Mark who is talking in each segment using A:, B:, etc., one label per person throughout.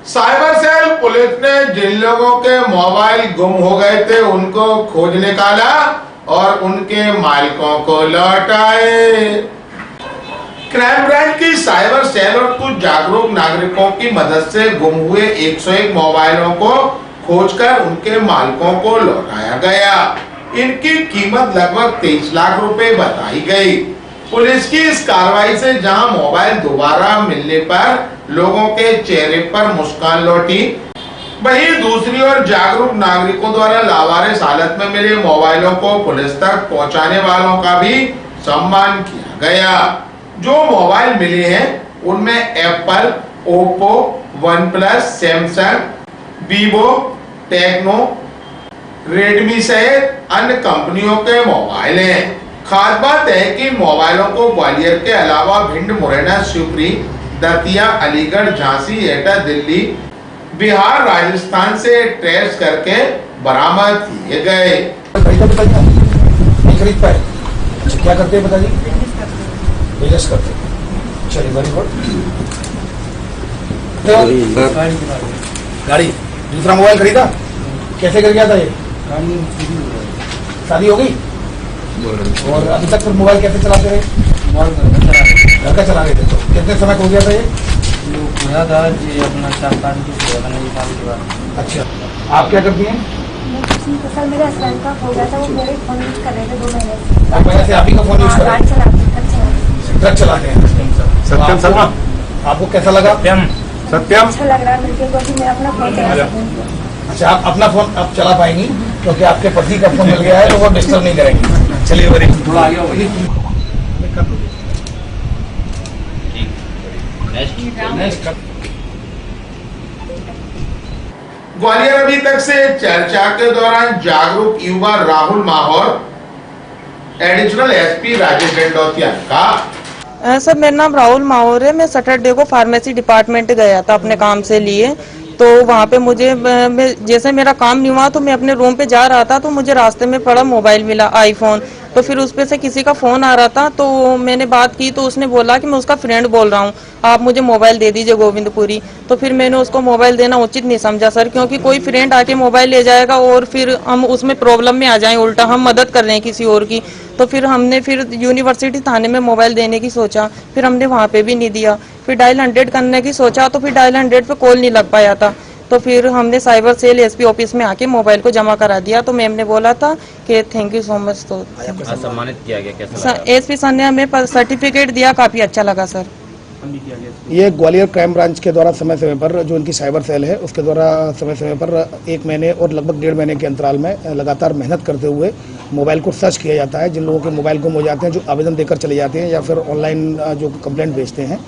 A: Cyber cell police ने जिन लोगों के मोबाइल गुम हो गए थे उनको खोज निकाला और उनके मालिकों को लौटाए। क्राइम ब्रांच की साइबर सेल और कुछ जागरूक नागरिकों की मदद से गुम हुए 101 मोबाइलों को खोजकर उनके मालिकों को लौटाया गया। इनकी कीमत लगभग 23 लाख रुपए बताई गई। पुलिस की इस कार्रवाई से जहां मोबाइल दोबारा मिलने पर लोगों के चेहरे पर मुस्कान लौटी, वहीं दूसरी ओर जागरूक नागरिकों द्वारा लावारिस हालत में मिले मोबाइलों को पुलिस तक पहुंचाने वालों का भी सम्मान किया गया। जो मोबाइल मिले हैं उनमें Apple, Oppo, OnePlus, Samsung, Vivo, Tecno, Redmi सहित अन्य कंपनियों के मोबाइल हैं। खास बात है कि मोबाइलों को ग्वालियर के अलावा भिंड, मुरैना, शिवपुरी, दतिया, अलीगढ़, झांसी, एटा, दिल्ली, बिहार, राजस्थान से ट्रेस करके बरामद किए गए।
B: खरीद पाए? क्या करते हैं बताइए? बिजनेस करते हैं। चलिए, वेरी गुड। गाड़ी दूसरा मोबाइल खरीदा? कैसे कर गया था ये? शादी हो गई और अभी तक फिर मोबाइल कैसे चलाते रहे? घर का चला रहे थे। तो कितने समय हो गया था ये?
C: खोया था जी अपना 4-5 साल के बाद।
B: अच्छा, आप क्या करती हैं?
D: सर मेरे हस्बैंड का हो गया था, वो मेरे फोन यूज कर रहे थे 2 महीने से।
B: 2 महीने से आप ही का फोन यूज कर रहे हैं? ट्रक चलाते हैं।
E: सत्यम शर्मा,
B: आपको कैसा लगा?
E: सत्यम
D: अच्छा लग रहा है मिलके, क्योंकि मैं अपना फोन चला सकूँ।
B: अच्छा, आप अपना फोन अब चला पाएंगी क्योंकि आपके पति का फोन मिल गया है तो वो डिस्टर्ब नहीं करेंगे। चलिए, वेरी गुड। थोड़ा आगे
A: ग्वालियर अभी तक से चर्चा के दौरान जागरूक युवा राहुल माहौर, एडिशनल एसपी राजेश डंडौतिया का।
F: सर मेरा नाम राहुल माहौर है। मैं सैटरडे को फार्मेसी डिपार्टमेंट गया था अपने काम से लिए, तो वहाँ पे मुझे जैसे मेरा काम नहीं हुआ तो मैं अपने रूम पे जा रहा था तो मुझे रास्ते में पड़ा मोबाइल मिला, आईफोन। तो फिर उस पे से किसी का फोन आ रहा था तो मैंने बात की तो उसने बोला कि मैं उसका फ्रेंड बोल रहा हूँ, आप मुझे मोबाइल दे दीजिए गोविंदपुरी। तो फिर मैंने उसको मोबाइल देना उचित नहीं समझा सर, क्योंकि कोई फ्रेंड आके मोबाइल ले जाएगा और फिर हम उसमें प्रॉब्लम में आ जाएं, उल्टा हम मदद कर रहे हैं किसी और की। तो फिर हमने फिर यूनिवर्सिटी थाने में मोबाइल देने की सोचा, फिर हमने वहाँ पे भी नहीं दिया। फिर डायल 100 करने की सोचा तो फिर डायल 100 पे कॉल नहीं लग पाया था। तो फिर हमने साइबर सेल एसपी ऑफिस में आके मोबाइल को जमा करा दिया। तो मैम ने बोला था कि थैंक यू सो मच। तो
C: सम्मानित किया गया, कैसा लगा?
F: एसपी सर ने हमें सर्टिफिकेट दिया, काफी अच्छा लगा सर।
B: ये ग्वालियर क्राइम ब्रांच के द्वारा समय समय पर जो इनकी साइबर सेल है उसके द्वारा समय समय पर 1 महीने और लगभग 1.5 महीने के अंतराल में लगातार मेहनत करते हुए मोबाइल को सर्च किया जाता है। जिन लोगों के मोबाइल गुम हो जाते हैं, जो आवेदन देकर चले जाते हैं या फिर ऑनलाइन जो कंप्लेंट भेजते हैं,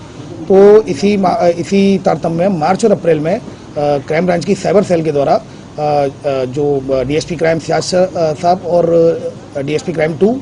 B: तो इसी तारतम्य में मार्च और अप्रैल में क्राइम ब्रांच की साइबर सेल के द्वारा जो डीएसपी क्राइम सियाज साहब और डीएसपी क्राइम 2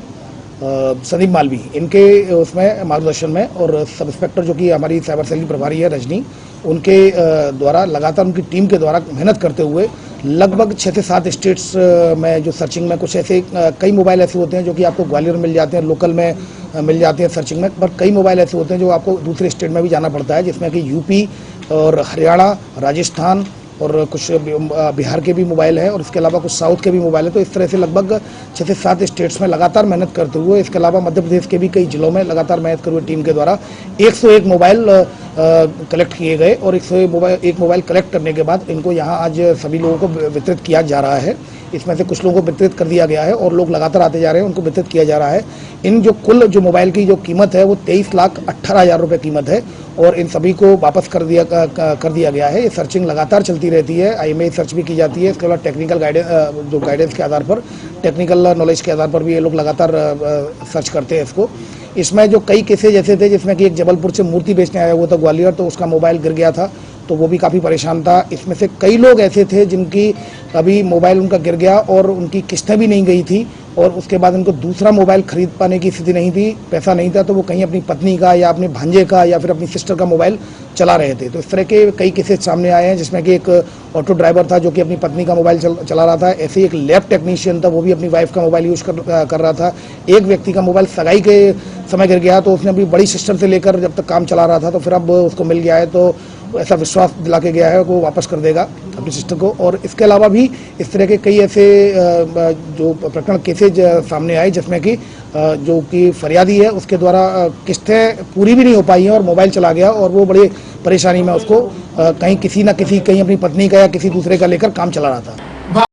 B: संदीप मालवी, इनके उसमें मार्गदर्शन में और सब इंस्पेक्टर जो कि हमारी साइबर सेल की प्रभारी है रजनी, उनके द्वारा लगातार उनकी टीम के द्वारा मेहनत करते हुए लगभग 6 से 7 स्टेट्स में जो सर्चिंग में कुछ ऐसे कई मोबाइल ऐसे होते हैं जो कि आपको ग्वालियर में मिल जाते हैं, लोकल में मिल जाते हैं सर्चिंग में, पर कई मोबाइल ऐसे होते हैं जो आपको दूसरे स्टेट में भी जाना पड़ता है, जिसमें कि यूपी और हरियाणा, राजस्थान और कुछ बिहार के भी मोबाइल हैं और इसके अलावा कुछ साउथ के भी मोबाइल हैं। तो इस तरह से लगभग 6 से 7 स्टेट्स में लगातार मेहनत करते हुए, इसके अलावा मध्य प्रदेश के भी कई जिलों में लगातार मेहनत करते हुए टीम के द्वारा 101 मोबाइल कलेक्ट किए गए और 101 मोबाइल कलेक्ट करने के बाद इनको यहाँ आज सभी लोगों को वितरित किया जा रहा है। इसमें से कुछ लोगों को वितरित कर दिया गया है और लोग लगातार आते जा रहे हैं, उनको वितरित किया जा रहा है। इन जो कुल जो मोबाइल की जो कीमत है वो 23,18,000 रुपये कीमत है और इन सभी को वापस कर दिया गया है। ये सर्चिंग लगातार चलती रहती है, IMEI सर्च भी की जाती है। इसके अलावा टेक्निकल गाइडेंस के आधार पर, टेक्निकल नॉलेज के आधार पर भी ये लोग लगातार सर्च करते हैं इसको। इसमें जो कई केसेज ऐसे थे जिसमें कि एक जबलपुर से मूर्ति बेचने आया हुआ था ग्वालियर, तो उसका मोबाइल गिर गया था तो वो भी काफ़ी परेशान था। इसमें से कई लोग ऐसे थे जिनकी अभी मोबाइल उनका गिर गया और उनकी किस्तें भी नहीं गई थी और उसके बाद उनको दूसरा मोबाइल खरीद पाने की स्थिति नहीं थी, पैसा नहीं था, तो वो कहीं अपनी पत्नी का या अपने भांजे का या फिर अपनी सिस्टर का मोबाइल चला रहे थे। तो इस तरह के कई केसेस सामने आए हैं जिसमें कि एक ऑटो ड्राइवर था जो कि अपनी पत्नी का मोबाइल चला रहा था। ऐसे ही एक लैब टेक्नीशियन था, वो भी अपनी वाइफ का मोबाइल यूज़ कर रहा था। एक व्यक्ति का मोबाइल सगाई के समय गिर गया तो उसने अपनी बड़ी सिस्टर से लेकर जब तक काम चला रहा था तो फिर अब उसको मिल गया है, तो ऐसा विश्वास दिला के गया है कि वो वापस कर देगा अपने सिस्टर को। और इसके अलावा भी इस तरह के कई ऐसे जो प्रकरण केसेज सामने आए जिसमें कि जो कि फरियादी है उसके द्वारा किस्तें पूरी भी नहीं हो पाई हैं और मोबाइल चला गया और वो बड़ी परेशानी में उसको कहीं किसी न किसी कहीं अपनी पत्नी का या किसी दूसरे का लेकर काम चला रहा था।